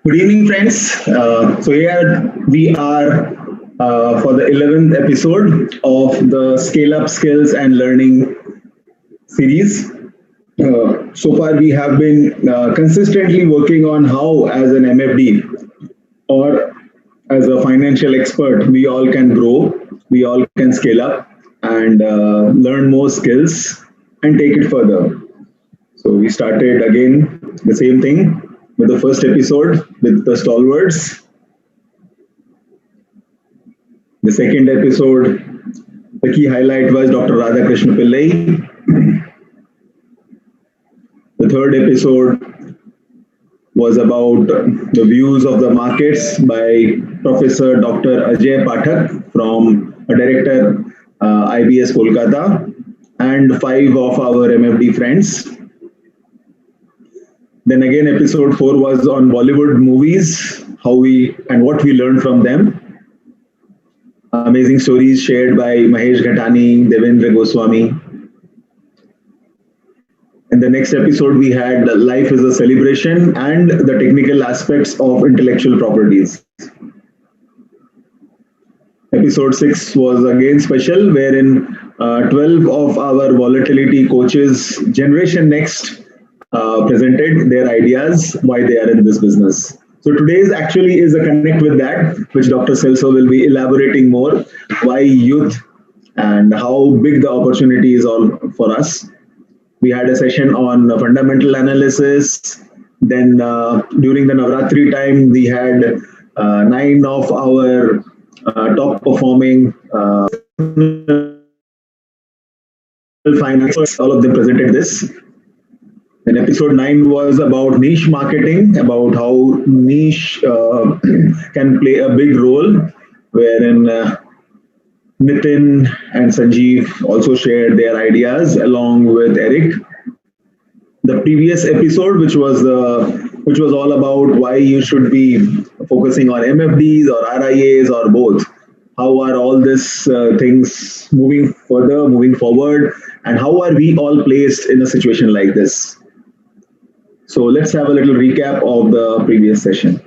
Good evening, friends. So here we are for the 11th episode of the Scale Up Skills and Learning series. So far, we have been consistently working on how, as an MFD or as a financial expert, we all can grow, we all can scale up and learn more skills and take it further. So we started again the same thing with the first episode with the stalwarts. The second episode, the key highlight was Dr. Radhakrishna Pillai. The third episode was about the views of the markets by Professor Dr. Ajay Pathak from a director IBS Kolkata and 5 of our MFD friends. Then again, episode 4 was on Bollywood movies, how we and what we learned from them. Amazing stories shared by Mahesh Ghatani, Devendra Goswami. In the next episode, we had Life is a Celebration and the technical aspects of intellectual properties. Episode 6 was again special, wherein 12 of our volatility coaches, Generation Next, presented their ideas why they are in this business. So today's actually is a connect with that, which Dr. Celso will be elaborating more, why youth and how big the opportunity is all for us. We had a session on fundamental analysis. Then during the Navratri time, we had 9 of our top performing finance. All of them presented this. And episode 9 was about niche marketing, about how niche can play a big role, wherein Nitin and Sanjeev also shared their ideas along with Eric. The previous episode, which was all about why you should be focusing on MFDs or RIAs or both. How are all these things moving further, moving forward, and how are we all placed in a situation like this? So let's have a little recap of the previous session.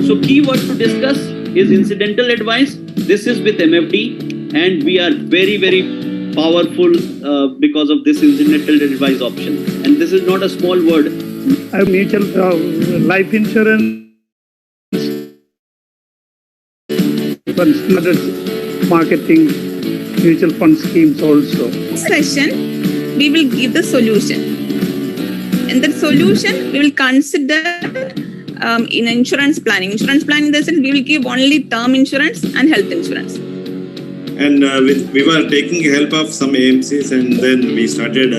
So keyword to discuss is incidental advice. This is with MFD and we are very, very powerful because of this incidental advice option. And this is not a small word. Mutual life insurance, marketing, mutual fund schemes also. Next session, we will give the solution. In that solution, we will consider in insurance planning. Insurance planning, in the sense, we will give only term insurance and health insurance. And we were taking help of some AMCs, and then we started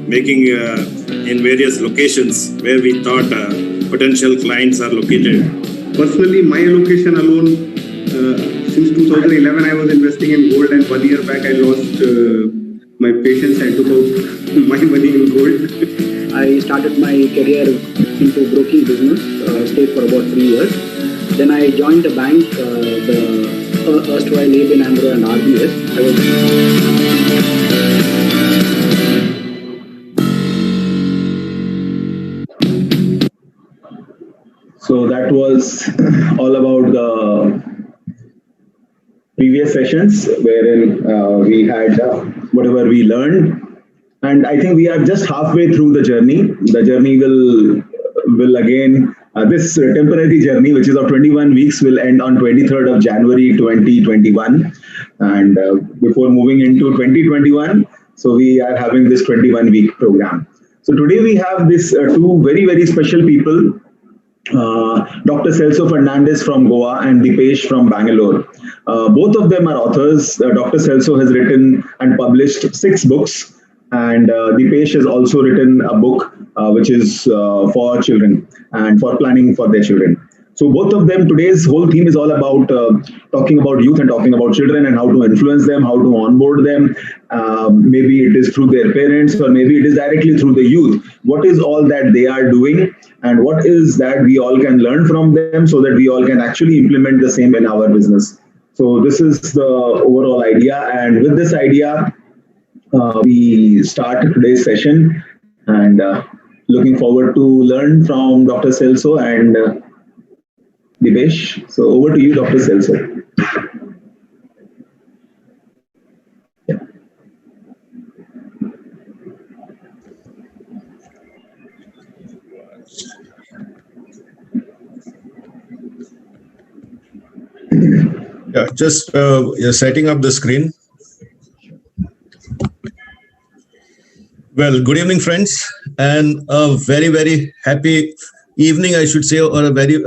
making in various locations where we thought potential clients are located. Personally, my location alone, since 2011, I was investing in gold, and 1 year back I lost my patience, I took out my money in gold. I started my career into broking business, stayed for about 3 years. Then I joined the bank, the erstwhile Nave in Andhra and RBS. So that was all about the previous sessions wherein we had whatever we learned. And I think we are just halfway through the journey. The journey will again, this temporary journey, which is of 21 weeks, will end on 23rd of January 2021. And before moving into 2021, so we are having this 21-week program. So today we have this two very, very special people, Dr. Celso Fernandez from Goa and Dipesh from Bangalore. Both of them are authors. Dr. Celso has written and published 6 books, and Dipesh has also written a book which is for children and for planning for their children. So both of them, today's whole theme is all about talking about youth and talking about children and how to influence them, how to onboard them. Maybe it is through their parents, or maybe it is directly through the youth. What is all that they are doing, and what is that we all can learn from them so that we all can actually implement the same in our business. So this is the overall idea, and with this idea, we start today's session, and looking forward to learn from Dr. Celso and Dipesh. So over to you, Dr. Celso. Yeah, just you're setting up the screen. Well, good evening, friends, and a very, very happy evening, I should say, or a very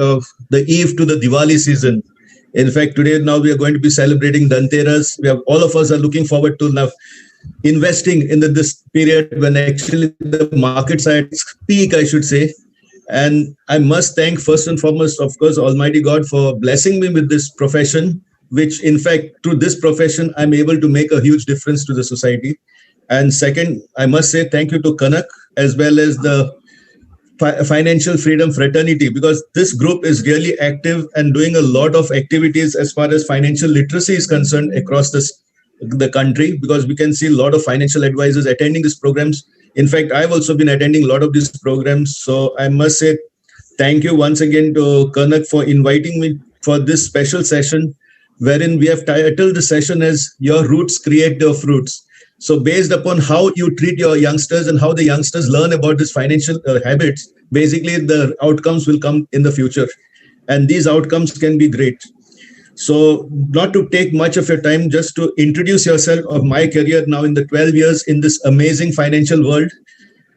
the eve to the Diwali season. In fact, today now we are going to be celebrating Dhanteras. We have, all of us are looking forward to now investing in this period when actually the markets are at peak, I should say. And I must thank first and foremost, of course, Almighty God for blessing me with this profession, which in fact, through this profession, I'm able to make a huge difference to the society. And second, I must say thank you to Karnak as well as the Financial Freedom Fraternity, because this group is really active and doing a lot of activities as far as financial literacy is concerned across the country, because we can see a lot of financial advisors attending these programs. In fact, I've also been attending a lot of these programs. So I must say thank you once again to Karnak for inviting me for this special session, wherein we have titled the session as Your Roots Create Your Fruits. So based upon how you treat your youngsters and how the youngsters learn about these financial habits, basically the outcomes will come in the future. And these outcomes can be great. So not to take much of your time, just to introduce yourself of my career now in the 12 years in this amazing financial world.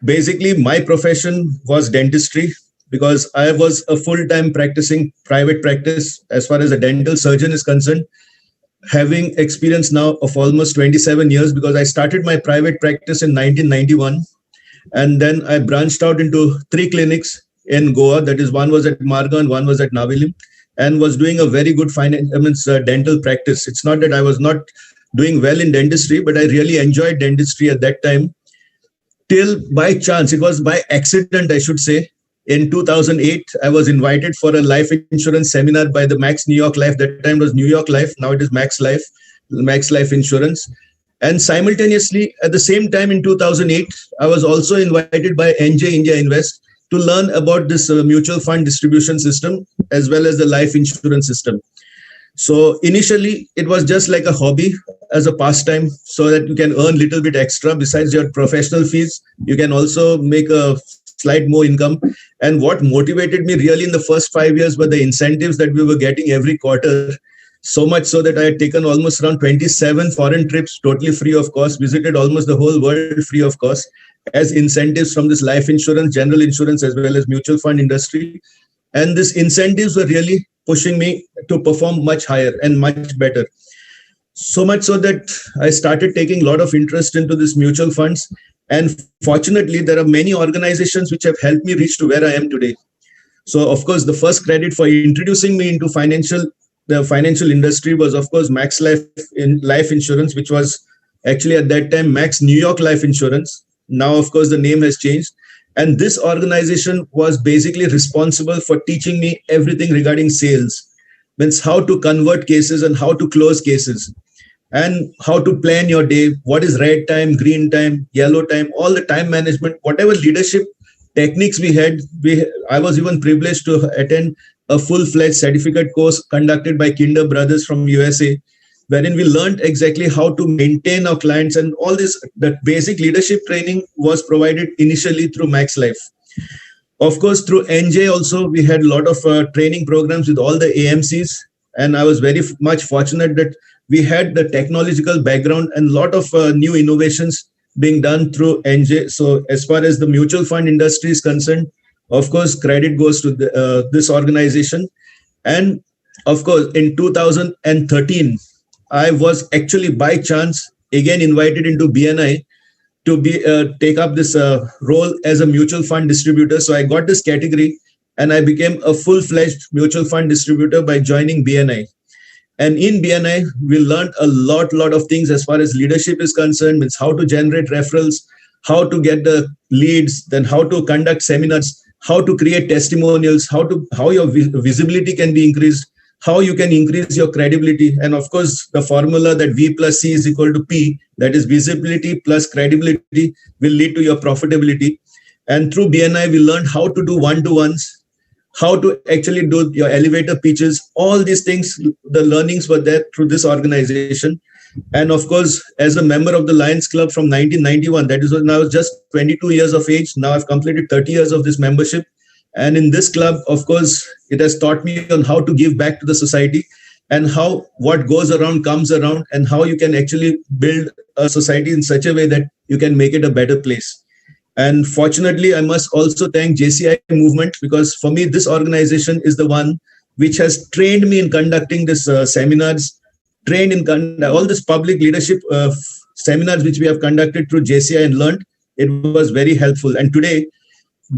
Basically, my profession was dentistry, because I was a full-time practicing private practice as far as a dental surgeon is concerned, having experience now of almost 27 years, because I started my private practice in 1991. And then I branched out into 3 clinics in Goa. That is, one was at Marg and one was at Nave, and was doing a very good dental practice. It's not that I was not doing well in dentistry, but I really enjoyed dentistry at that time. Till by chance, it was by accident, I should say, in 2008, I was invited for a life insurance seminar by the Max New York Life. That time was New York Life. Now it is Max Life Insurance. And simultaneously, at the same time in 2008, I was also invited by NJ India Invest to learn about this mutual fund distribution system as well as the life insurance system. So initially, it was just like a hobby as a pastime, so that you can earn a little bit extra besides your professional fees. You can also make a slight more income. And what motivated me really in the first 5 years were the incentives that we were getting every quarter. So much so that I had taken almost around 27 foreign trips totally free of cost, visited almost the whole world free of cost, as incentives from this life insurance, general insurance, as well as mutual fund industry. And these incentives were really pushing me to perform much higher and much better. So much so that I started taking a lot of interest into these mutual funds. And fortunately, there are many organizations which have helped me reach to where I am today. So, of course, the first credit for introducing me into the financial industry was, of course, Max Life Insurance, which was Actually, at that time, Max New York Life Insurance. Now, of course, the name has changed. And this organization was basically responsible for teaching me everything regarding sales, means how to convert cases and how to close cases, and how to plan your day, what is red time, green time, yellow time, all the time management, whatever leadership techniques we had. I was even privileged to attend a full-fledged certificate course conducted by Kinder Brothers from USA, wherein we learned exactly how to maintain our clients, and all this, that basic leadership training was provided initially through Max Life. Of course, through NJ also, we had a lot of training programs with all the AMCs, and I was very much fortunate that we had the technological background and a lot of new innovations being done through NJ. So as far as the mutual fund industry is concerned, of course, credit goes to this organization. And of course, in 2013, I was actually by chance again invited into BNI to take up this role as a mutual fund distributor. So I got this category and I became a full-fledged mutual fund distributor by joining BNI. And in BNI, we learned a lot of things as far as leadership is concerned, means how to generate referrals, how to get the leads, then how to conduct seminars, how to create testimonials, how your visibility can be increased, how you can increase your credibility. And of course, the formula that V plus C is equal to P, that is visibility plus credibility, will lead to your profitability. And through BNI, we learned how to do one-to-ones, how to actually do your elevator pitches, all these things. The learnings were there through this organization. And of course, as a member of the Lions Club from 1991, that is when I was just 22 years of age. Now I've completed 30 years of this membership. And in this club, of course, it has taught me on how to give back to the society, and how what goes around comes around, and how you can actually build a society in such a way that you can make it a better place. And fortunately, I must also thank JCI movement, because for me, this organization is the one which has trained me in conducting this seminars, trained in all this public leadership seminars which we have conducted through JCI and learned. It was very helpful. And today,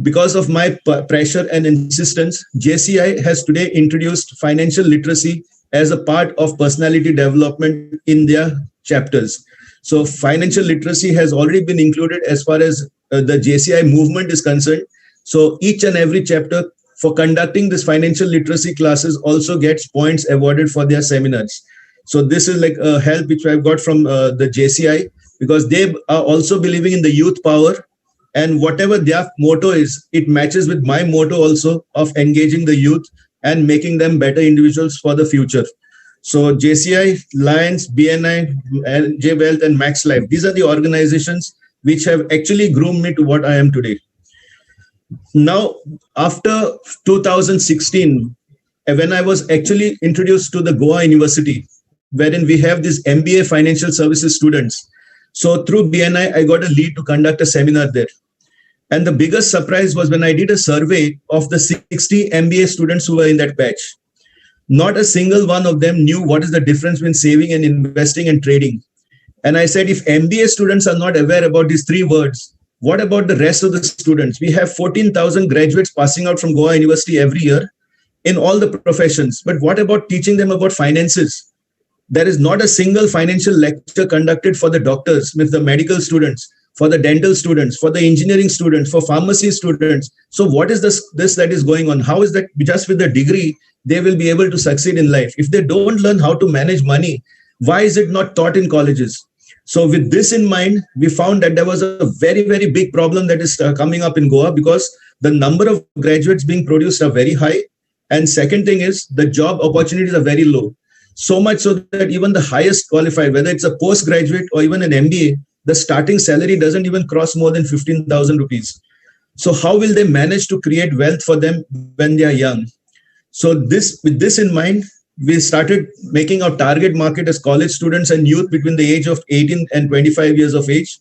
because of my pressure and insistence, JCI has today introduced financial literacy as a part of personality development in their chapters. So financial literacy has already been included as far as the JCI movement is concerned. So each and every chapter for conducting this financial literacy classes also gets points awarded for their seminars. So this is like a help which I've got from the JCI, because they are also believing in the youth power. And whatever their motto is, it matches with my motto also of engaging the youth and making them better individuals for the future. So JCI, Lions, BNI, J Wealth, and Max Life, these are the organizations which have actually groomed me to what I am today. Now, after 2016, when I was actually introduced to the Goa University, wherein we have these MBA financial services students. So through BNI, I got a lead to conduct a seminar there. And the biggest surprise was when I did a survey of the 60 MBA students who were in that batch. Not a single one of them knew what is the difference between saving and investing and trading. And I said, if MBA students are not aware about these three words, what about the rest of the students? We have 14,000 graduates passing out from Goa University every year in all the professions. But what about teaching them about finances? There is not a single financial lecture conducted for the doctors, with the medical students, for the dental students, for the engineering students, for pharmacy students. So what is this that is going on? How is that just with the degree, they will be able to succeed in life? If they don't learn how to manage money, why is it not taught in colleges? So with this in mind, we found that there was a very, very big problem that is coming up in Goa, because the number of graduates being produced are very high. And second thing is the job opportunities are very low. So much so that even the highest qualified, whether it's a postgraduate or even an MBA, the starting salary doesn't even cross more than 15,000 rupees. So how will they manage to create wealth for them when they are young? So with this in mind, we started making our target market as college students and youth between the age of 18 and 25 years of age,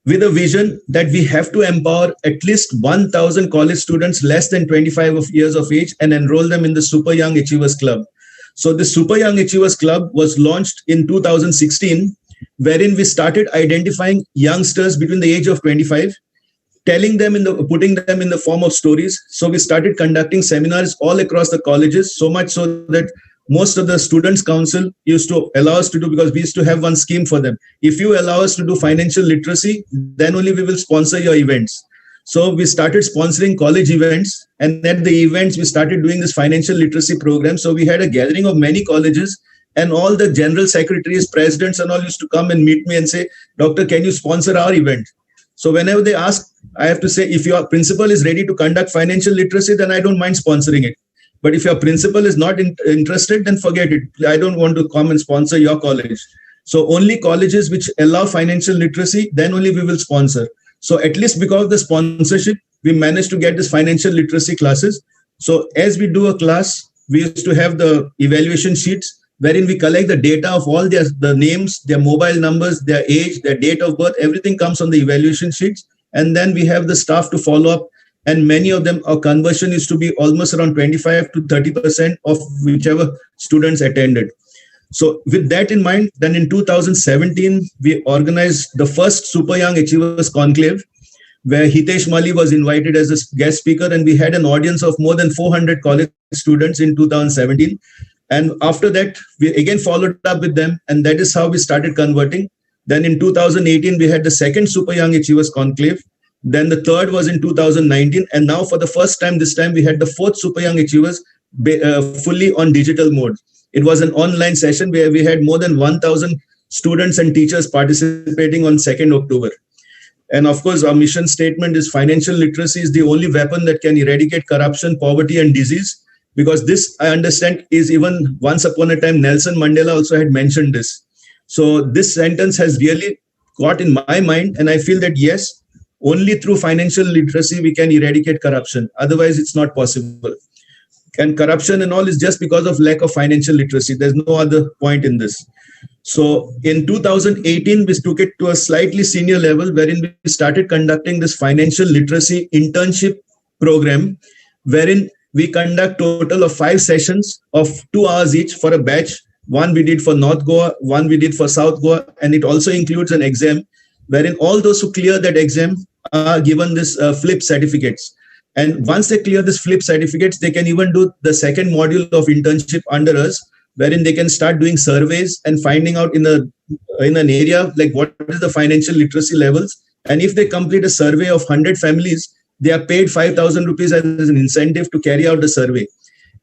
with a vision that we have to empower at least 1,000 college students less than 25 years of age and enroll them in the Super Young Achievers Club. So the Super Young Achievers Club was launched in 2016, wherein we started identifying youngsters between the age of 25, putting them in the form of stories. So we started conducting seminars all across the colleges, so much so that most of the students council used to allow us to do, because we used to have one scheme for them. If you allow us to do financial literacy, then only we will sponsor your events. So we started sponsoring college events, and at the events we started doing this financial literacy program. So we had a gathering of many colleges, and all the general secretaries, presidents and all used to come and meet me and say, "Doctor, can you sponsor our event?" So whenever they ask, I have to say, if your principal is ready to conduct financial literacy, then I don't mind sponsoring it. But if your principal is not interested, then forget it. I don't want to come and sponsor your college. So only colleges which allow financial literacy, then only we will sponsor. So at least because of the sponsorship, we managed to get this financial literacy classes. So as we do a class, we used to have the evaluation sheets wherein we collect the data of all the names, their mobile numbers, their age, their date of birth, everything comes on the evaluation sheets. And then we have the staff to follow up. And many of them, our conversion is to be almost around 25 to 30% of whichever students attended. So with that in mind, then in 2017, we organized the first Super Young Achievers Conclave, where Hitesh Mali was invited as a guest speaker, and we had an audience of more than 400 college students in 2017. And after that, we again followed up with them, and that is how we started converting. Then in 2018, we had the second Super Young Achievers Conclave. Then the third was in 2019. And now for the first time, this time we had the fourth Super Young Achievers fully on digital mode. It was an online session where we had more than 1,000 students and teachers participating on 2nd October. And of course, our mission statement is financial literacy is the only weapon that can eradicate corruption, poverty, and disease. Because this, I understand, is even once upon a time, Nelson Mandela also had mentioned this. So this sentence has really got in my mind. And I feel that, yes, only through financial literacy, we can eradicate corruption. Otherwise, it's not possible. And corruption and all is just because of lack of financial literacy. There's no other point in this. So in 2018, we took it to a slightly senior level, wherein we started conducting this financial literacy internship program, wherein we conduct total of 5 sessions of 2 hours each for a batch. One we did for North Goa, one we did for South Goa, and it also includes an exam, wherein all those who clear that exam are given this flip certificates. And once they clear this flip certificates, they can even do the second module of internship under us, wherein they can start doing surveys and finding out in an area like what is the financial literacy levels. And if they complete a survey of 100 families, they are paid 5,000 rupees as an incentive to carry out the survey.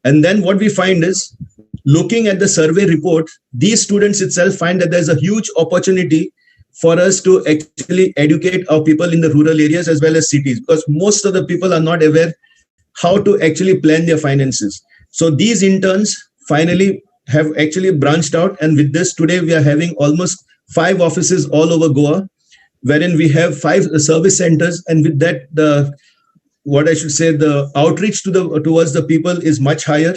And then what we find is, looking at the survey report, these students itself find that there's a huge opportunity for us to actually educate our people in the rural areas as well as cities, because most of the people are not aware how to actually plan their finances. So these interns finally have actually branched out. And with this, today we are having almost 5 offices all over Goa, wherein we have 5 service centers. And with that, the outreach towards the people is much higher.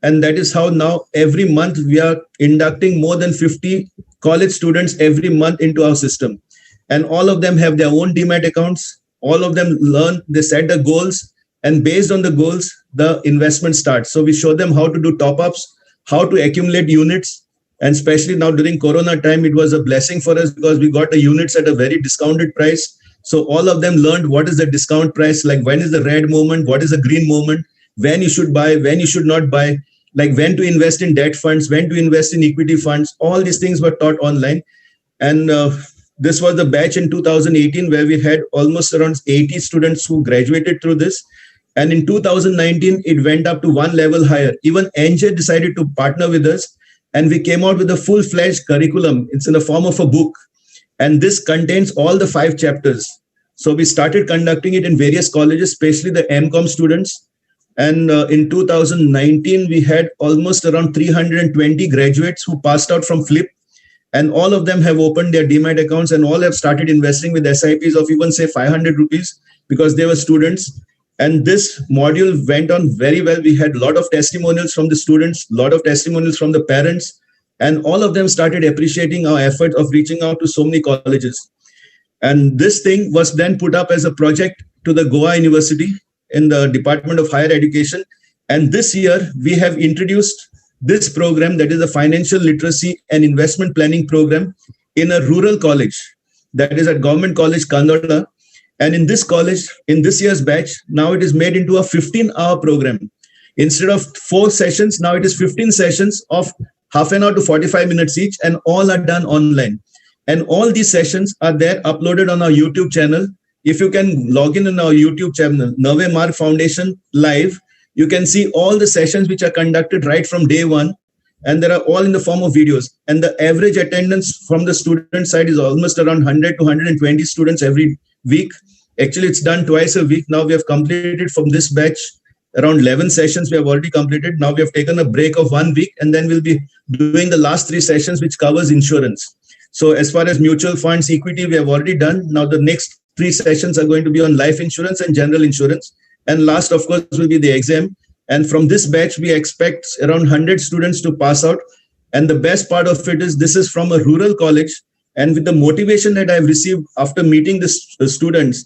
And that is how now every month we are inducting more than 50 college students every month into our system. And all of them have their own demat accounts. All of them learn, they set the goals, and based on the goals, the investment starts. So we show them how to do top-ups, how to accumulate units. And especially now during Corona time, it was a blessing for us because we got the units at a very discounted price. So all of them learned what is the discount price, like when is the red moment, what is the green moment, when you should buy, when you should not buy, like when to invest in debt funds, when to invest in equity funds. All these things were taught online. And this was the batch in 2018 where we had almost around 80 students who graduated through this. And in 2019, it went up to one level higher. Even NJ decided to partner with us, and we came out with a full-fledged curriculum. It's in the form of a book. And this contains all the 5 chapters. So we started conducting it in various colleges, especially the MCOM students. And in 2019, we had almost around 320 graduates who passed out from FLIP. And all of them have opened their demat accounts and all have started investing with SIPs of even say 500 rupees because they were students. And this module went on very well. We had a lot of testimonials from the students, a lot of testimonials from the parents, and all of them started appreciating our effort of reaching out to so many colleges. And this thing was then put up as a project to the Goa University in the Department of Higher Education. And this year, we have introduced this program, that is a financial literacy and investment planning program in a rural college, that is at Government College, Kandola. And in this college, in this year's batch, now it is made into a 15-hour program. Instead of 4 sessions, now it is 15 sessions of half an hour to 45 minutes each, and all are done online. And all these sessions are there uploaded on our YouTube channel. If you can log in our YouTube channel, Nave Marg Foundation Live, you can see all the sessions which are conducted right from day one. And they are all in the form of videos. And the average attendance from the student side is almost around 100 to 120 students every week. Actually, it's done twice a week. Now we have completed from this batch around 11 sessions we have already completed. Now we have taken a break of 1 week, and then we'll be doing the last 3 sessions, which covers insurance. So as far as mutual funds, equity, we have already done. Now the next 3 sessions are going to be on life insurance and general insurance. And last, of course, will be the exam. And from this batch, we expect around 100 students to pass out. And the best part of it is this is from a rural college. And with the motivation that I've received after meeting the students,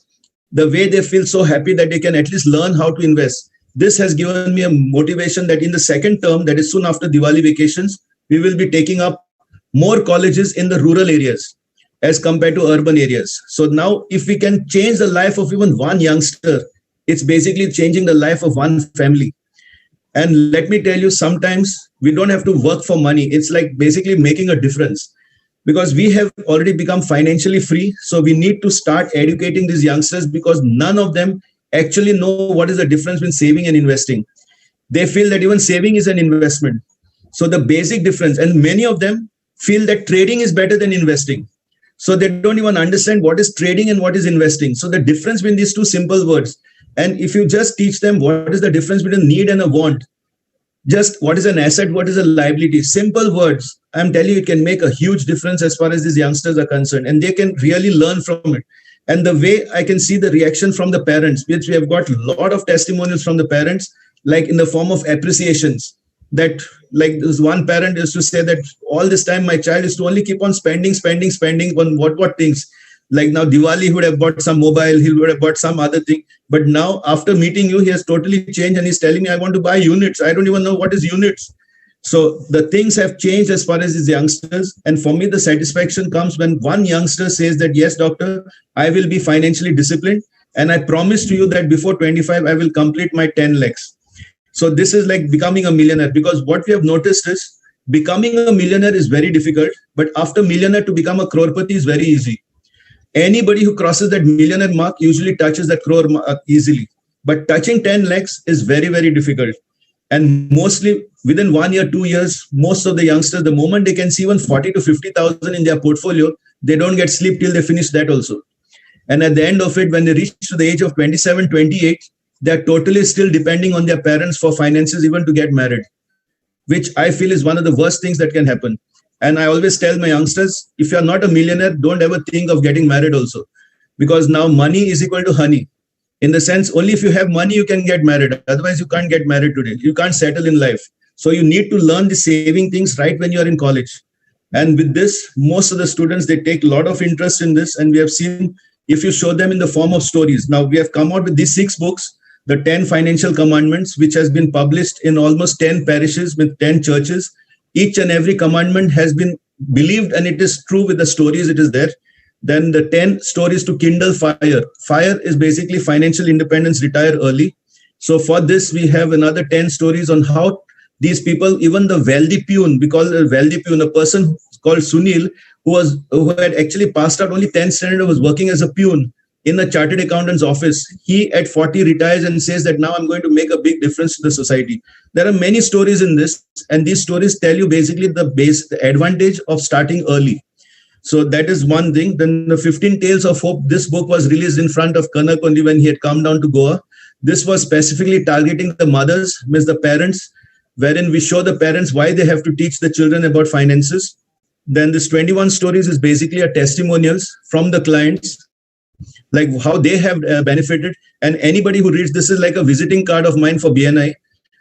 the way they feel so happy that they can at least learn how to invest. This has given me a motivation that in the second term, that is soon after Diwali vacations, we will be taking up more colleges in the rural areas as compared to urban areas. So now if we can change the life of even one youngster, it's basically changing the life of one family. And let me tell you, sometimes we don't have to work for money. It's like basically making a difference, because we have already become financially free. So we need to start educating these youngsters, because none of them actually know what is the difference between saving and investing. They feel that even saving is an investment. So the basic difference, and many of them feel that trading is better than investing. So they don't even understand what is trading and what is investing. So the difference between these two simple words. And if you just teach them what is the difference between need and a want, just what is an asset, what is a liability, simple words, I'm telling you, it can make a huge difference as far as these youngsters are concerned, and they can really learn from it. And the way I can see the reaction from the parents, which we have got a lot of testimonials from the parents, like in the form of appreciations, that like this one parent used to say that all this time my child used to only keep on spending on what things. Like now Diwali, he would have bought some mobile, he would have bought some other thing. But now after meeting you, he has totally changed and he's telling me, I want to buy units. I don't even know what is units. So the things have changed as far as these youngsters. And for me, the satisfaction comes when one youngster says that, yes, doctor, I will be financially disciplined. And I promise to you that before 25, I will complete my 10 lakhs. So this is like becoming a millionaire, because what we have noticed is becoming a millionaire is very difficult. But after millionaire to become a crorepati is very easy. Anybody who crosses that millionaire mark usually touches that crore mark easily. But touching 10 lakhs is very, very difficult. And mostly within 1 year, 2 years, most of the youngsters, the moment they can see even 40 to 50,000 in their portfolio, they don't get sleep till they finish that also. And at the end of it, when they reach to the age of 27, 28, they're totally still depending on their parents for finances, even to get married, which I feel is one of the worst things that can happen. And I always tell my youngsters, if you're not a millionaire, don't ever think of getting married also. Because now money is equal to honey. In the sense, only if you have money, you can get married. Otherwise, you can't get married today. You can't settle in life. So you need to learn the saving things right when you are in college. And with this, most of the students, they take a lot of interest in this. And we have seen, if you show them in the form of stories. Now, we have come out with these 6 books, the 10 financial commandments, which has been published in almost 10 parishes with 10 churches. Each and every commandment has been believed, and it is true with the stories, it is there. Then the 10 stories to kindle fire. Fire is basically financial independence, retire early. So for this, we have another 10 stories on how these people, even the wealthy peon, we call it a wealthy peon, a person called Sunil, who had actually passed out only 10th standard and was working as a peon in a chartered accountant's office. He at 40 retires and says that now I'm going to make a big difference to the society. There are many stories in this, and these stories tell you basically the advantage of starting early. So that is one thing. Then the 15 Tales of Hope, this book was released in front of Karnak only when he had come down to Goa. This was specifically targeting the mothers, means the parents, wherein we show the parents why they have to teach the children about finances. Then this 21 stories is basically a testimonials from the clients, like how they have benefited. And anybody who reads this is like a visiting card of mine for BNI.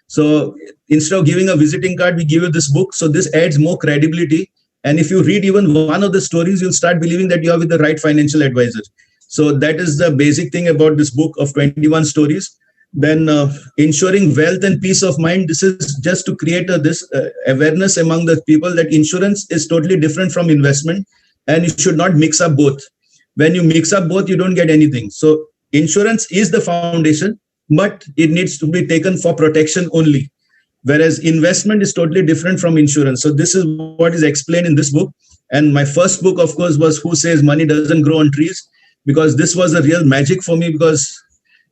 So instead of giving a visiting card, we give you this book. So this adds more credibility. And if you read even one of the stories, you'll start believing that you are with the right financial advisor. So that is the basic thing about this book of 21 stories. Then ensuring wealth and peace of mind. This is just to create this awareness among the people that insurance is totally different from investment, and you should not mix up both. When you mix up both, you don't get anything. So insurance is the foundation, but it needs to be taken for protection only. Whereas investment is totally different from insurance. So this is what is explained in this book. And my first book, of course, was Who Says Money Doesn't Grow on Trees, because this was a real magic for me, because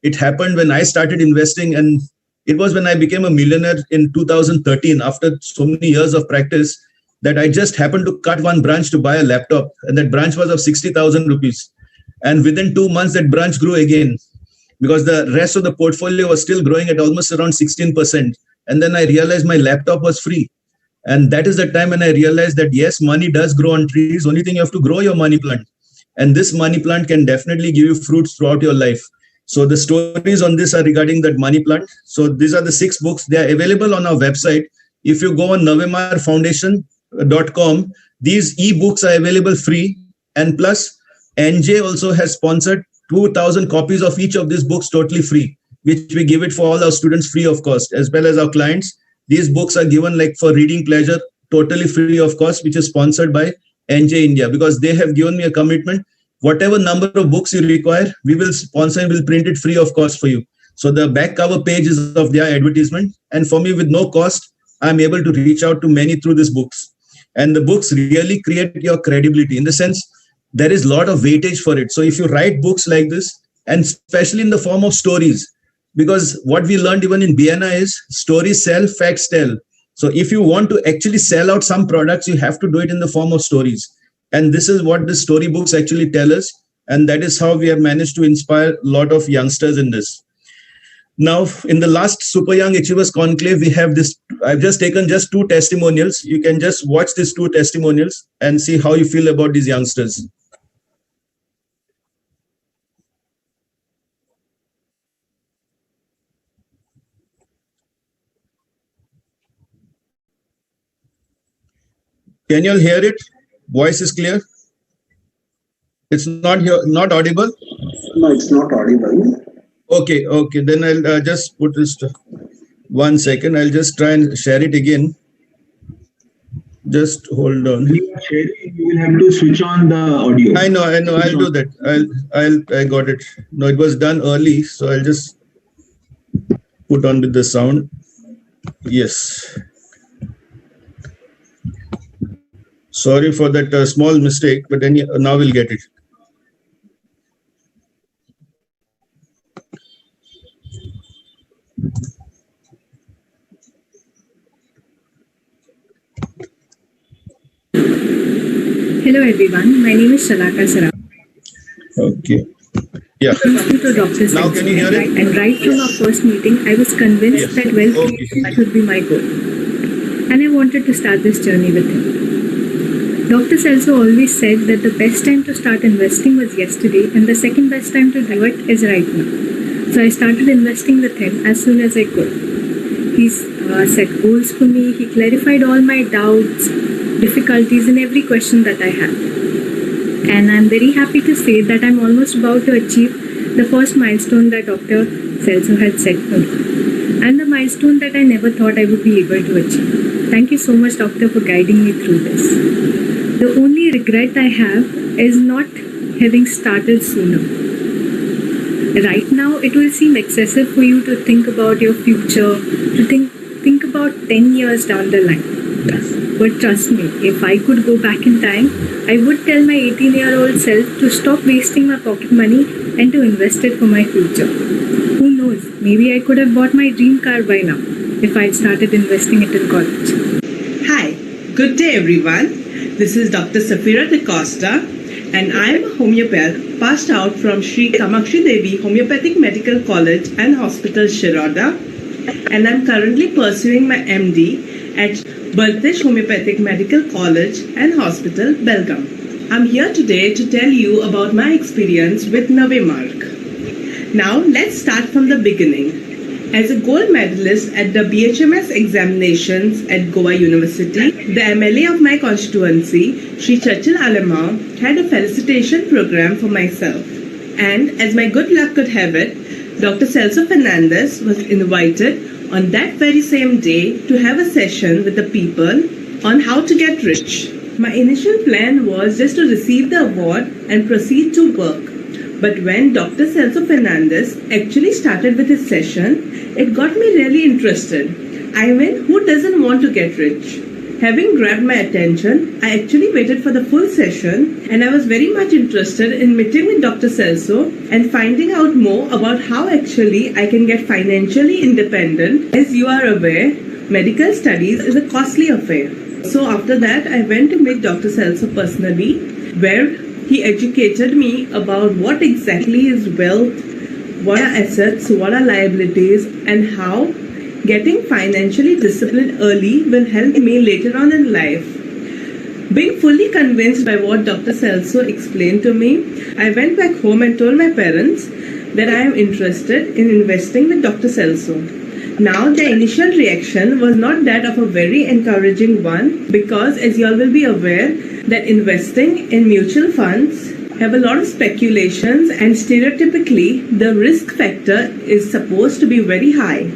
it happened when I started investing, and it was when I became a millionaire in 2013, after so many years of practice, that I just happened to cut one branch to buy a laptop, and that branch was of 60,000 rupees. And within 2 months, that branch grew again, because the rest of the portfolio was still growing at almost around 16%. And then I realized my laptop was free. And that is the time when I realized that, yes, money does grow on trees. Only thing, you have to grow your money plant. And this money plant can definitely give you fruits throughout your life. So the stories on this are regarding that money plant. So these are the 6 books. They are available on our website. If you go on navemarfoundation.com, these e-books are available free. And plus, NJ also has sponsored 2,000 copies of each of these books totally free, which we give it for all our students free of cost, as well as our clients. These books are given like for reading pleasure, totally free of cost, which is sponsored by NJ India, because they have given me a commitment. Whatever number of books you require, we will sponsor and will print it free of cost for you. So the back cover page is of their advertisement. And for me, with no cost, I'm able to reach out to many through these books. And the books really create your credibility, in the sense there is a lot of weightage for it. So if you write books like this, and especially in the form of stories, because what we learned even in BNI is stories sell, facts tell. So if you want to actually sell out some products, you have to do it in the form of stories. And this is what the storybooks actually tell us. And that is how we have managed to inspire a lot of youngsters in this. Now, in the last Super Young Achievers Conclave, we have this. I've just taken just 2 testimonials. You can just watch these 2 testimonials and see how you feel about these youngsters. Can you all hear it? Voice is clear? It's not audible? No, it's not audible. Okay. Then I'll just put this. 1 second. I'll just try and share it again. Just hold on. You will have to switch on the audio. I know. I'll do that. I got it. No, it was done early, so I'll just put on with the sound. Yes. Sorry for that small mistake, but then now we'll get it. Hello everyone, my name is Shalaka Saraf. Okay. Yeah. Thank you to Dr. Now can you hear it? And right from our first meeting, I was convinced that wealth creation should be my goal. And I wanted to start this journey with him. Dr. Celso always said that the best time to start investing was yesterday and the second best time to do it is right now. So I started investing with him as soon as I could. He's set goals for me. He clarified all my doubts, difficulties in every question that I had. And I'm very happy to say that I'm almost about to achieve the first milestone that Dr. Celso had set for me. And the milestone that I never thought I would be able to achieve. Thank you so much, Doctor, for guiding me through this. The only regret I have is not having started sooner. Right now, it will seem excessive for you to think about your future, to think about 10 years down the line. But trust me, if I could go back in time, I would tell my 18-year-old self to stop wasting my pocket money and to invest it for my future. Who knows, maybe I could have bought my dream car by now if I'd started investing it in college. Hi, good day everyone. This is Dr. Safira De Costa and I am a homeopath passed out from Sri Kamakshi Devi Homeopathic Medical College and Hospital, Shiroda, and I am currently pursuing my MD at Baltesh Homeopathic Medical College and Hospital, Belgaum. I'm here today to tell you about my experience with Nave marg. Now let's start from the beginning. As a gold medalist at the BHMS examinations at Goa University, the MLA of my constituency, Sri Chachil Alama, had a felicitation program for myself. And as my good luck could have it, Dr. Celso Fernandez was invited on that very same day to have a session with the people on how to get rich. My initial plan was just to receive the award and proceed to work. But when Dr. Celso Fernandez actually started with his session, it got me really interested. I mean, who doesn't want to get rich? Having grabbed my attention, I actually waited for the full session, and I was very much interested in meeting with Dr. Celso and finding out more about how actually I can get financially independent. As you are aware, medical studies is a costly affair. So after that, I went to meet Dr. Celso personally, where he educated me about what exactly is wealth, what are assets, what are liabilities, and how getting financially disciplined early will help me later on in life. Being fully convinced by what Dr. Celso explained to me, I went back home and told my parents that I am interested in investing with Dr. Celso. Now, the initial reaction was not that of a very encouraging one, because as you all will be aware that investing in mutual funds have a lot of speculations, and stereotypically the risk factor is supposed to be very high.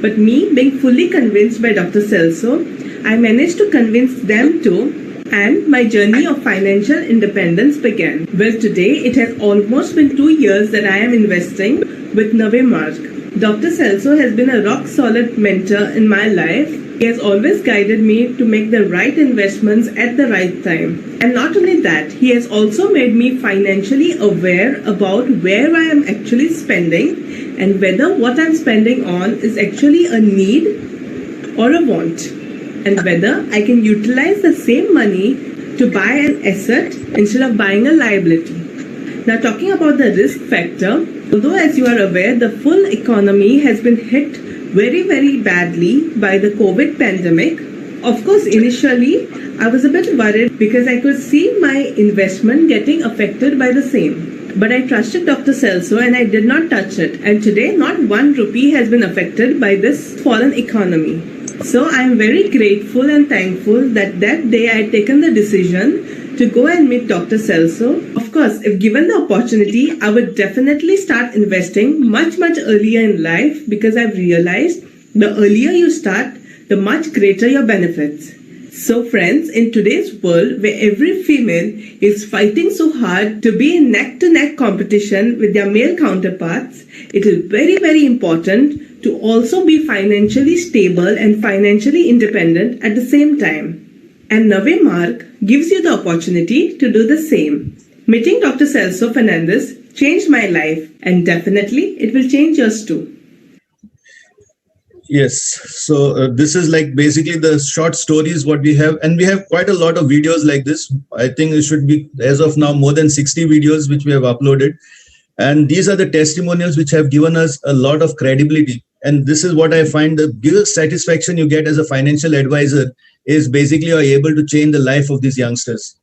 But me being fully convinced by Dr. Celso, I managed to convince them too, and my journey of financial independence began. Well, today it has almost been 2 years that I am investing with Nave marg. Dr. Celso has been a rock-solid mentor in my life. He has always guided me to make the right investments at the right time. And not only that, he has also made me financially aware about where I am actually spending and whether what I'm spending on is actually a need or a want, and whether I can utilize the same money to buy an asset instead of buying a liability. Now, talking about the risk factor, although as you are aware, the full economy has been hit very, very badly by the COVID pandemic. Of course, initially, I was a bit worried because I could see my investment getting affected by the same. But I trusted Dr. Celso and I did not touch it. And today, not 1 rupee has been affected by this fallen economy. So I am very grateful and thankful that day I had taken the decision to go and meet Dr. Celso. Of course, if given the opportunity, I would definitely start investing much, much earlier in life, because I've realized the earlier you start, the much greater your benefits. So friends, in today's world where every female is fighting so hard to be in neck-to-neck competition with their male counterparts, it is very, very important to also be financially stable and financially independent at the same time. And Nave marg gives you the opportunity to do the same. Meeting Dr. Celso Fernandez changed my life, and definitely it will change yours too. Yes, so this is like basically the short stories what we have, and we have quite a lot of videos like this. I think it should be, as of now, more than 60 videos which we have uploaded, and these are the testimonials which have given us a lot of credibility. And this is what I find the biggest satisfaction you get as a financial advisor is basically you are able to change the life of these youngsters.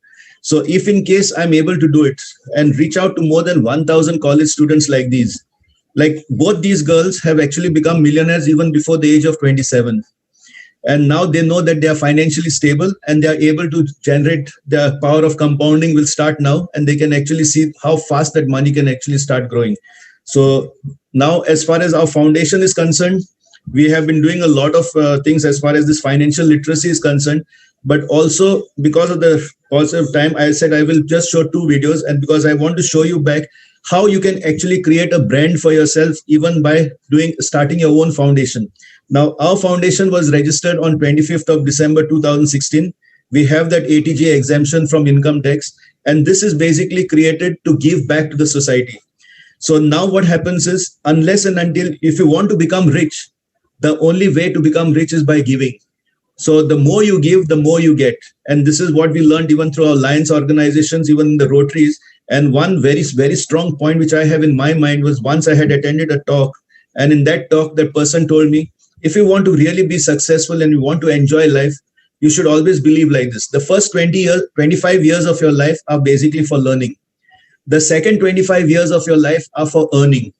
So if in case I'm able to do it and reach out to more than 1,000 college students like these, like both these girls have actually become millionaires even before the age of 27. And now they know that they are financially stable and they are able to generate, the power of compounding will start now, and they can actually see how fast that money can actually start growing. So now, as far as our foundation is concerned, we have been doing a lot of things as far as this financial literacy is concerned. But also because of the positive time, I said I will just show 2 videos, and because I want to show you back how you can actually create a brand for yourself even by starting your own foundation. Now, our foundation was registered on 25th of December 2016. We have that ATJ exemption from income tax, and this is basically created to give back to the society. So now what happens is, unless and until, if you want to become rich, the only way to become rich is by giving. So the more you give, the more you get. And this is what we learned even through our Lions organizations, even in the Rotaries. And one very, very strong point which I have in my mind was, once I had attended a talk, and in that talk, that person told me, if you want to really be successful and you want to enjoy life, you should always believe like this. The first 25 years of your life are basically for learning. The second 25 years of your life are for earning.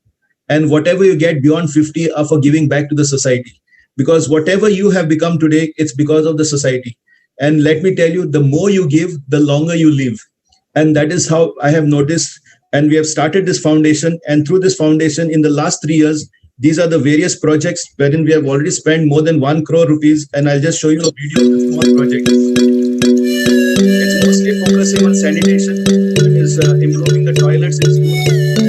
And whatever you get beyond 50 are for giving back to the society. Because whatever you have become today, it's because of the society. And let me tell you, the more you give, the longer you live. And that is how I have noticed. And we have started this foundation. And through this foundation, in the last 3 years, these are the various projects wherein we have already spent more than 1 crore rupees. And I'll just show you a video of the small project. It's mostly focusing on sanitation. It is improving the toilets in schools.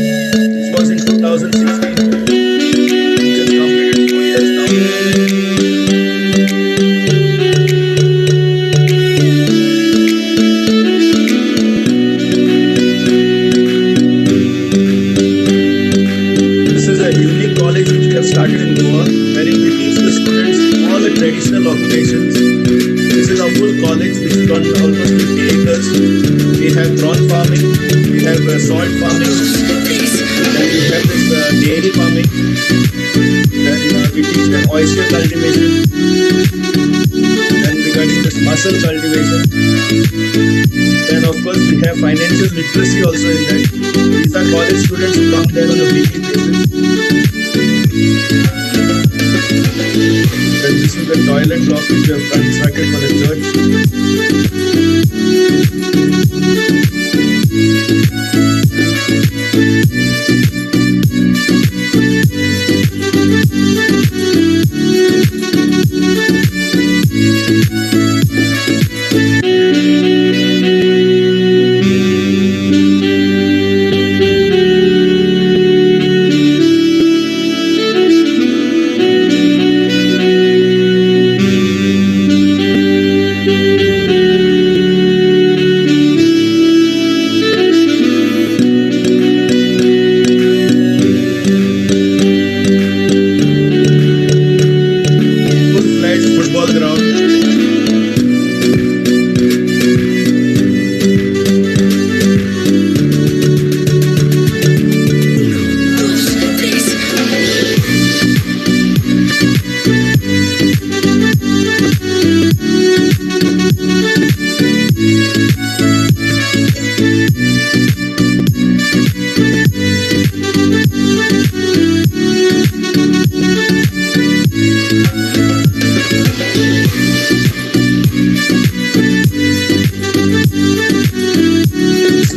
we have salt farming, then we have this dairy farming, then we teach them oyster cultivation, then regarding this mussel cultivation, then of course we have financial literacy also in that. These are college students who come there on a weekly basis. Then this is the toilet block which we have constructed for the church.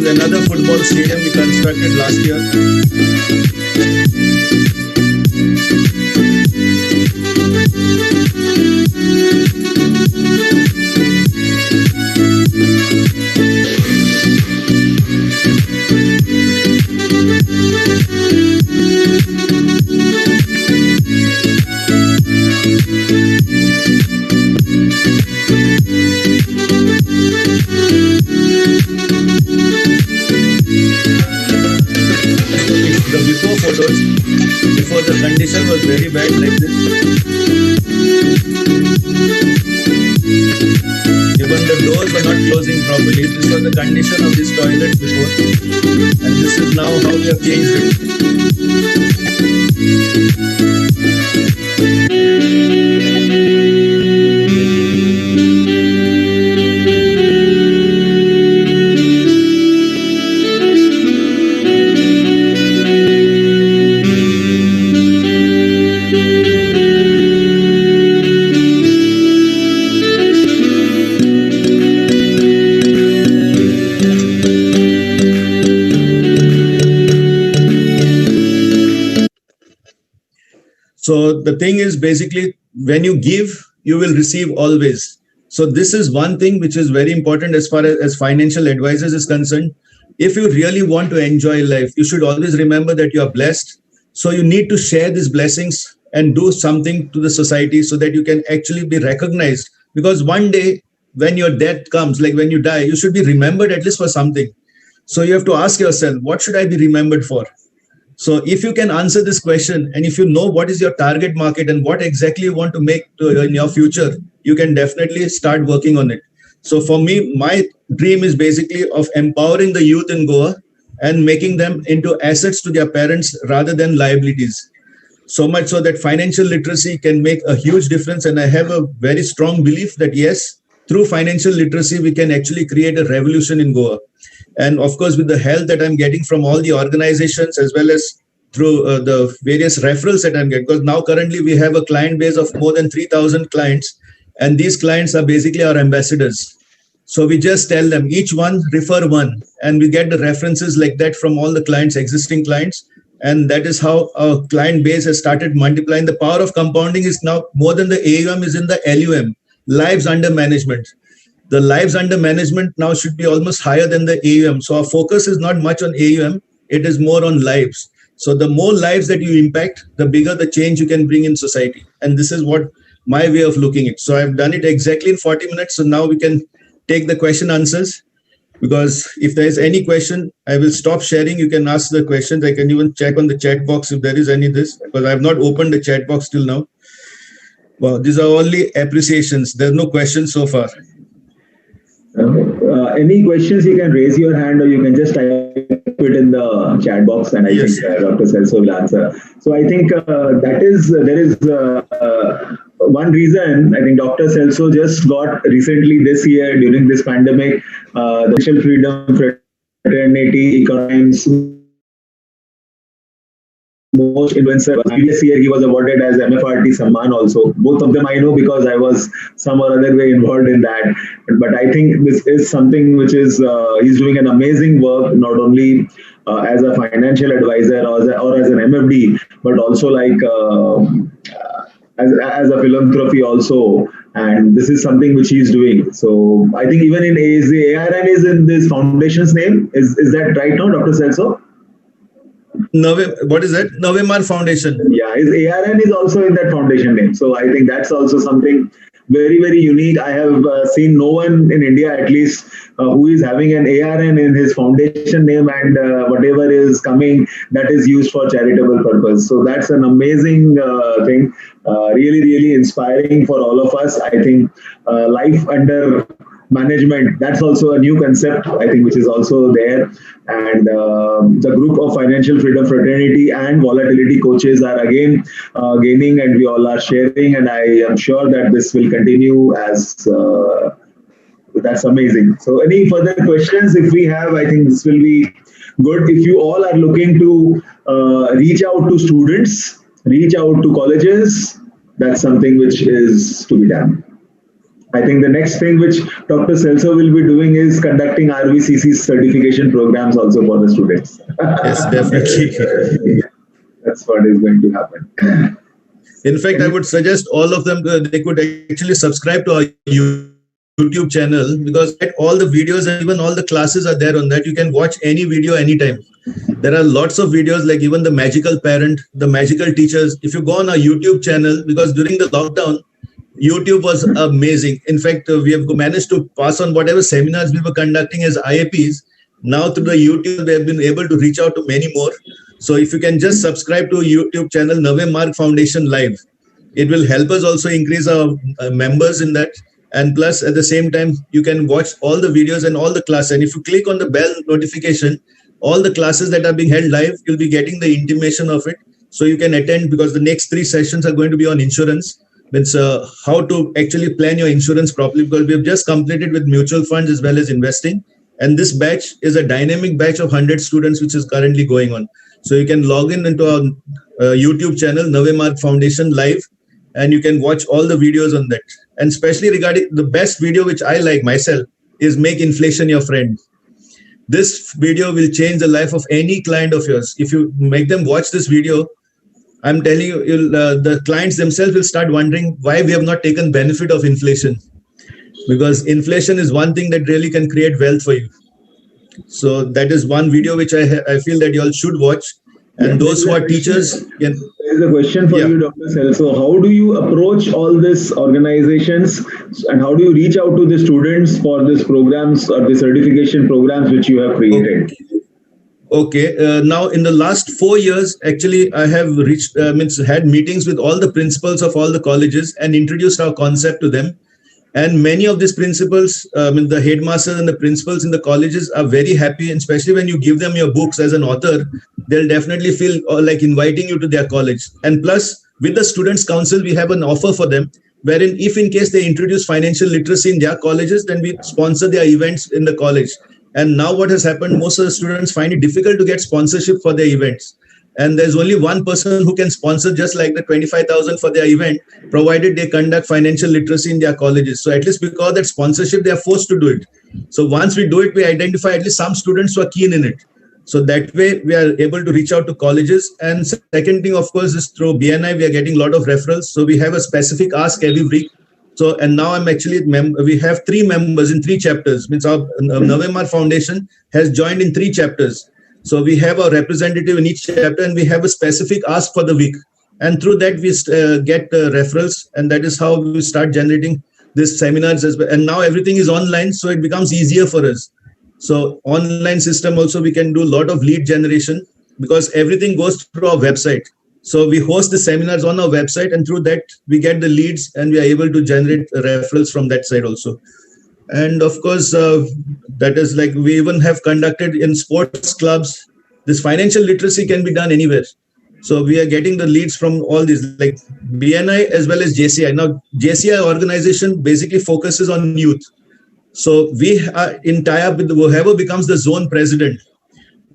Another football stadium we constructed last year. The before photos, before the condition was very bad like this. Even the doors were not closing properly. This was the condition of this toilet before. And this is now how we have changed it. So the thing is basically when you give, you will receive always. So this is one thing which is very important as far as financial advisors is concerned. If you really want to enjoy life, you should always remember that you are blessed. So you need to share these blessings and do something to the society so that you can actually be recognized. Because one day when your death comes, like when you die, you should be remembered at least for something. So you have to ask yourself, what should I be remembered for? So if you can answer this question, and if you know what is your target market and what exactly you want to make in your future, you can definitely start working on it. So for me, my dream is basically of empowering the youth in Goa and making them into assets to their parents rather than liabilities. So much so that financial literacy can make a huge difference. And I have a very strong belief that yes, through financial literacy, we can actually create a revolution in Goa. And of course, with the help that I'm getting from all the organizations, as well as through the various referrals that I'm getting, because now currently we have a client base of more than 3,000 clients, and these clients are basically our ambassadors. So we just tell them each one refer one, and we get the references like that from all the clients, existing clients. And that is how our client base has started multiplying. The power of compounding is now more than the AUM is in the LUM, lives under management. The lives under management now should be almost higher than the AUM. So our focus is not much on AUM, it is more on lives. So the more lives that you impact, the bigger the change you can bring in society. And this is what my way of looking at it. So I've done it exactly in 40 minutes. So now we can take the question answers, because if there is any question, I will stop sharing. You can ask the questions. I can even check on the chat box if there is any this, because I have not opened the chat box till now. Well, these are only appreciations. There's no questions so far. any questions, you can raise your hand or you can just type it in the chat box, and I think Dr. Celso will answer. So I think there is one reason. I think Dr. Celso just got recently this year during this pandemic the Financial Freedom Fraternity Economics most influencer. Previous year he was awarded as MFRT Samman also. Both of them I know because I was some or other way involved in that. But I think this is something which is he's doing an amazing work, not only as a financial advisor or as an MFD, but also like as a philanthropy also. And this is something which he's doing. So I think even in the ARN is in this foundation's name. Is that right now, Dr. Celso? Nave, what is that? Nave Marg Foundation. Yeah, his ARN is also in that foundation name. So I think that's also something very, very unique. I have seen no one in India, at least, who is having an ARN in his foundation name, and whatever is coming, that is used for charitable purpose. So that's an amazing thing. Really, really inspiring for all of us. I think life under management, that's also a new concept, I think, which is also there. And the group of Financial Freedom Fraternity and volatility coaches are again gaining, and we all are sharing. And I am sure that this will continue as that's amazing. So any further questions if we have, I think this will be good. If you all are looking to reach out to students, reach out to colleges, that's something which is to be done. I think the next thing which Dr. Celso will be doing is conducting RVCC certification programs also for the students. Yes, definitely. That's what is going to happen. In fact, I would suggest all of them, they could actually subscribe to our YouTube channel, because all the videos and even all the classes are there on that. You can watch any video anytime. There are lots of videos, like even the magical parent, the magical teachers. If you go on our YouTube channel, because during the lockdown, YouTube was amazing. In fact, we have managed to pass on whatever seminars we were conducting as IAPs. Now through the YouTube, we have been able to reach out to many more. So if you can just subscribe to YouTube channel Nave Marg Foundation Live, it will help us also increase our members in that. And plus, at the same time, you can watch all the videos and all the classes. And if you click on the bell notification, all the classes that are being held live, you'll be getting the intimation of it. So you can attend, because the next 3 sessions are going to be on insurance. It's how to actually plan your insurance properly, because we have just completed with mutual funds as well as investing. And this batch is a dynamic batch of 100 students, which is currently going on. So you can log in into our YouTube channel, Nave Marg Foundation Live, and you can watch all the videos on that. And especially regarding the best video, which I like myself, is Make Inflation Your Friend. This video will change the life of any client of yours. If you make them watch this video, I'm telling you, the clients themselves will start wondering why we have not taken benefit of inflation. Because inflation is one thing that really can create wealth for you. So that is one video which I feel that you all should watch. And those who are teachers can... There is a question for you, Dr. Celso. How do you approach all these organizations, and how do you reach out to the students for these programs or the certification programs which you have created? Okay. Now, in the last 4 years, actually, I have had meetings with all the principals of all the colleges and introduced our concept to them. And many of these principals, the headmasters and the principals in the colleges are very happy, and especially when you give them your books as an author, they'll definitely feel like inviting you to their college. And plus, with the Students' Council, we have an offer for them, wherein if in case they introduce financial literacy in their colleges, then we sponsor their events in the college. And now what has happened, most of the students find it difficult to get sponsorship for their events. And there's only one person who can sponsor just like the 25,000 for their event, provided they conduct financial literacy in their colleges. So at least because that sponsorship, they are forced to do it. So once we do it, we identify at least some students who are keen in it. So that way we are able to reach out to colleges. And second thing, of course, is through BNI, we are getting a lot of referrals. So we have a specific ask every week. So, and now I'm actually, we have 3 members in 3 chapters. Means our Nave Marg Foundation has joined in 3 chapters. So we have a representative in each chapter, and we have a specific ask for the week. And through that, we get referrals, and that is how we start generating these seminars as well. And now everything is online, so it becomes easier for us. So online system also, we can do a lot of lead generation, because everything goes through our website. So we host the seminars on our website, and through that, we get the leads, and we are able to generate referrals from that side also. And of course, that is like we even have conducted in sports clubs. This financial literacy can be done anywhere. So we are getting the leads from all these, like BNI as well as JCI. Now, JCI organization basically focuses on youth. So we are in tie-up with whoever becomes the zone president.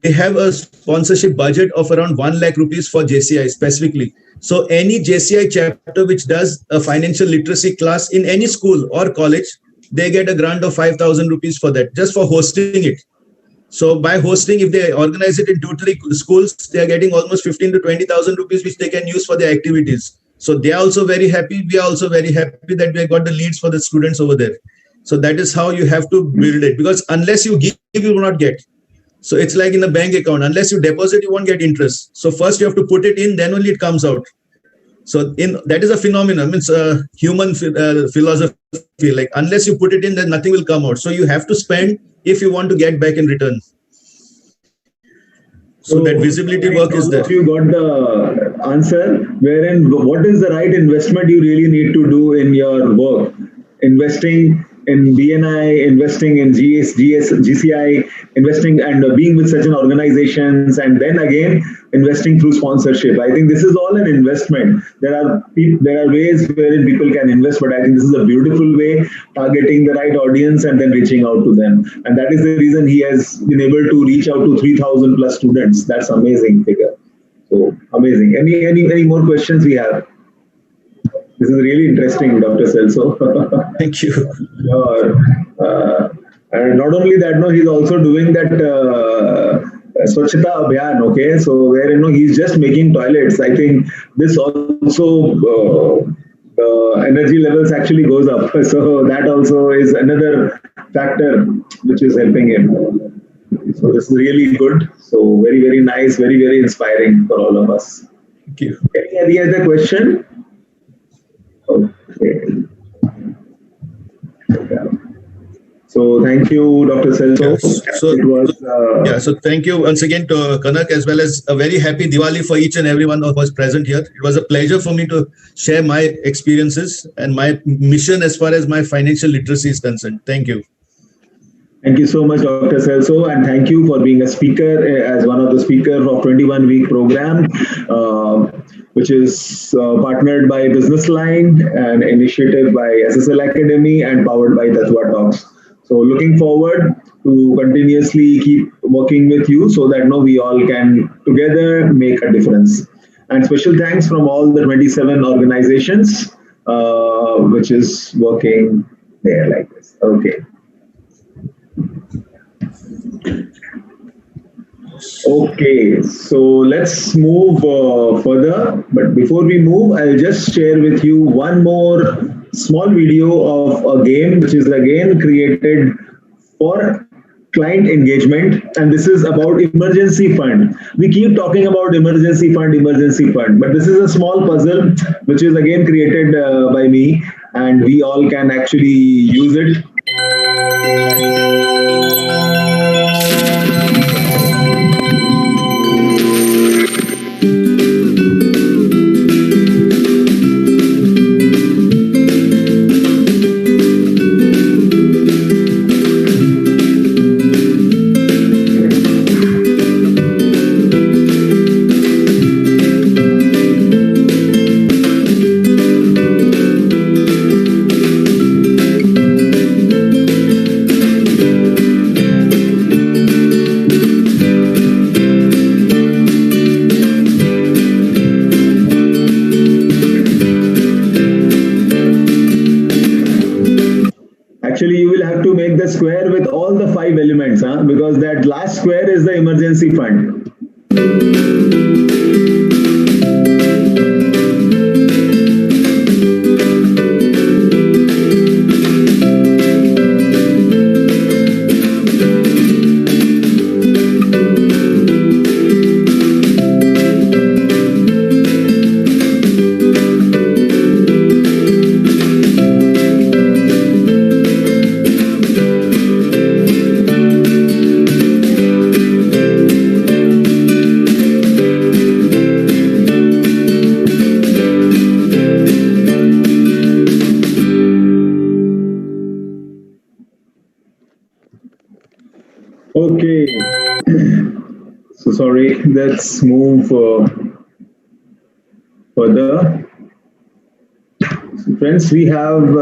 They have a sponsorship budget of around 1 lakh rupees for JCI specifically. So any JCI chapter which does a financial literacy class in any school or college, they get a grant of 5,000 rupees for that, just for hosting it. So by hosting, if they organize it in 2-3 schools, they are getting almost 15 to 20,000 rupees, which they can use for their activities. So they are also very happy. We are also very happy that we got the leads for the students over there. So that is how you have to build it, because unless you give, you will not get. So it's like in a bank account. Unless you deposit, you won't get interest. So first you have to put it in, then only it comes out. So that is a phenomenon. It's a human philosophy. Like unless you put it in, then nothing will come out. So you have to spend if you want to get back in return. So that visibility work is there. You got the answer. Wherein, what is the right investment you really need to do in your work? Investing in BNI, investing in GCI, investing and being with such an organizations, and then again investing through sponsorship. I think this is all an investment. There are ways wherein people can invest, but I think this is a beautiful way, targeting the right audience and then reaching out to them. And that is the reason he has been able to reach out to 3,000 plus students. That's amazing figure. So amazing. Any more questions we have? This is really interesting, Dr. Celso. Thank you. Sure. And not only that, no, he's also doing that Swachhata Abhiyan, okay? So where, he's just making toilets. I think this also, energy levels actually goes up. So that also is another factor which is helping him. So this is really good. So very, very nice, very, very inspiring for all of us. Thank you. Any other question? Okay. So thank you, Dr. Celso. So thank you once again to Karnak, as well as a very happy Diwali for each and everyone who was present here. It was a pleasure for me to share my experiences and my mission as far as my financial literacy is concerned. Thank you. Thank you so much, Dr. Celso, and thank you for being a speaker, as one of the speakers of 21-week program, which is partnered by Business Line, an initiative by SSL Academy and powered by Tattva Talks. So looking forward to continuously keep working with you so that we all can together make a difference. And special thanks from all the 27 organizations which is working there like this. Okay. Okay, so let's move further. But before we move, I'll just share with you one more small video of a game which is again created for client engagement, and this is about emergency fund. We keep talking about emergency fund, but this is a small puzzle which is again created by me, and we all can actually use it. Square with all the 5 elements, because that last square is the emergency fund. Okay. So sorry. Let's move further. So friends, we have